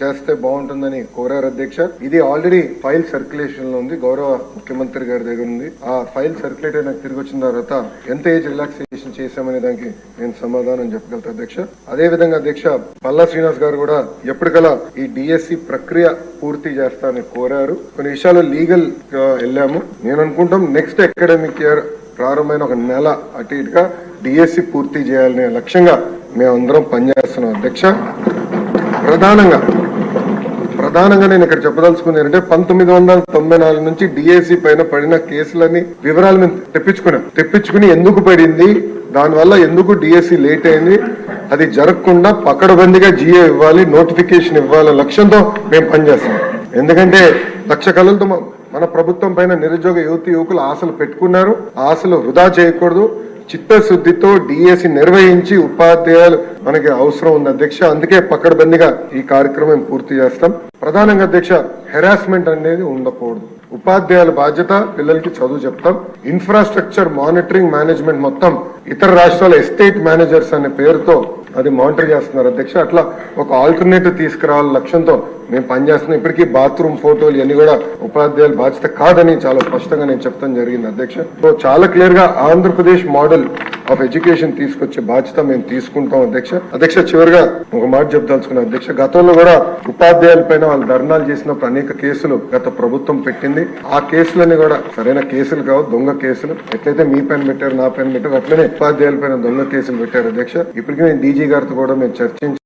చేస్తే బాగుంటుందని కోరారు అధ్యక్ష. ఇది ఆల్రెడీ ఫైల్ సర్క్యులేషన్ లో ఉంది, గౌరవ ముఖ్యమంత్రి గారి దగ్గర ఉంది. ఆ ఫైల్ సర్క్యులేట్ అయినా తిరిగి వచ్చిన తర్వాత ఎంత ఏజ్ రిలాక్సేషన్ చేశామనే దానికి నేను సమాధానం చెప్పగలుగుతా అధ్యక్ష. అదే విధంగా అధ్యక్ష, పల్లా శ్రీనివాస్ గారు కూడా ఎప్పటికలా ఈ డిఎస్సి ప్రక్రియ పూర్తి చేస్తానని కోరారు. కొన్ని విషయాలు లీగల్ వెళ్ళాము. నేను అనుకుంటాం నెక్స్ట్ అకాడమిక్ ఇయర్ ప్రారంభమైన ఒక నెల అటు ఇటుగా డిఎస్సి పూర్తి చేయాలనే లక్ష్యంగా మేమందరం పనిచేస్తున్నాం అధ్యక్ష. ప్రధానంగా నేను ఇక్కడ చెప్పదలుచుకుంది ఏంటంటే 1994 నుంచి డిఎస్సి పైన పడిన కేసులని వివరాలు మేము తెప్పించుకుని ఎందుకు పడింది, దానివల్ల ఎందుకు డిఎస్సి లేట్ అయింది, అది జరగకుండా పకడ్బందీగా జియో ఇవ్వాలి, నోటిఫికేషన్ ఇవ్వాలి లక్ష్యంతో మేము పనిచేస్తాం. ఎందుకంటే లక్ష కళలతో మన ప్రభుత్వం పైన నిరుద్యోగ యువకులు ఆశలు పెట్టుకున్నారు. ఆశలు వృధా చేయకూడదు. చిత్తశుద్ధితో డిఎస్సి నిర్వహించి ఉపాధ్యాయులు మనకి అవసరం ఉంది అధ్యక్ష. అందుకే పకడ్బందీగా ఈ కార్యక్రమం పూర్తి చేస్తాం. ప్రధానంగా అధ్యక్ష, హెరాస్మెంట్ అనేది ఉండకూడదు. ఉపాధ్యాయుల బాధ్యత పిల్లలకి చదువు చెప్తాం. ఇన్ఫ్రాస్ట్రక్చర్ మానిటరింగ్ మేనేజ్మెంట్ మొత్తం ఇతర రాష్ట్రాల ఎస్టేట్ మేనేజర్స్ అనే పేరుతో అది మానిటర్ చేస్తున్నారు అధ్యక్ష. అట్లా ఒక ఆల్టర్నేటివ్ తీసుకురావాల లక్ష్యంతో మేము పనిచేస్తున్నాం. ఇప్పటికీ బాత్రూమ్ ఫోటోలు ఇవన్నీ కూడా ఉపాధ్యాయుల బాధ్యత కాదని చాలా స్పష్టంగా నేను చెప్తాం జరిగింది అధ్యక్ష. సో చాలా క్లియర్ గా ఆంధ్రప్రదేశ్ మోడల్ ఆఫ్ ఎడ్యుకేషన్ తీసుకొచ్చే బాధ్యత మేము తీసుకుంటాం అధ్యక్ష. చివరిగా ఒక మాట చెప్దాల్చుకున్నాం అధ్యక్ష. గతంలో కూడా ఉపాధ్యాయుల పైన వాళ్ళు ధర్నాలు చేసినప్పుడు అనేక కేసులు గత ప్రభుత్వం పెట్టింది. ఆ కేసులన్నీ కూడా సరైన కేసులు కావు, దొంగ కేసులు. ఎట్లయితే మీ పైన పెట్టారు, నా పైన పెట్టారు, అట్లనే ఉపాధ్యాయుల పైన దొంగ కేసులు పెట్టారు అధ్యక్ష. ఇప్పటికీ నేను డీజీ గారితో కూడా మేము చర్చించి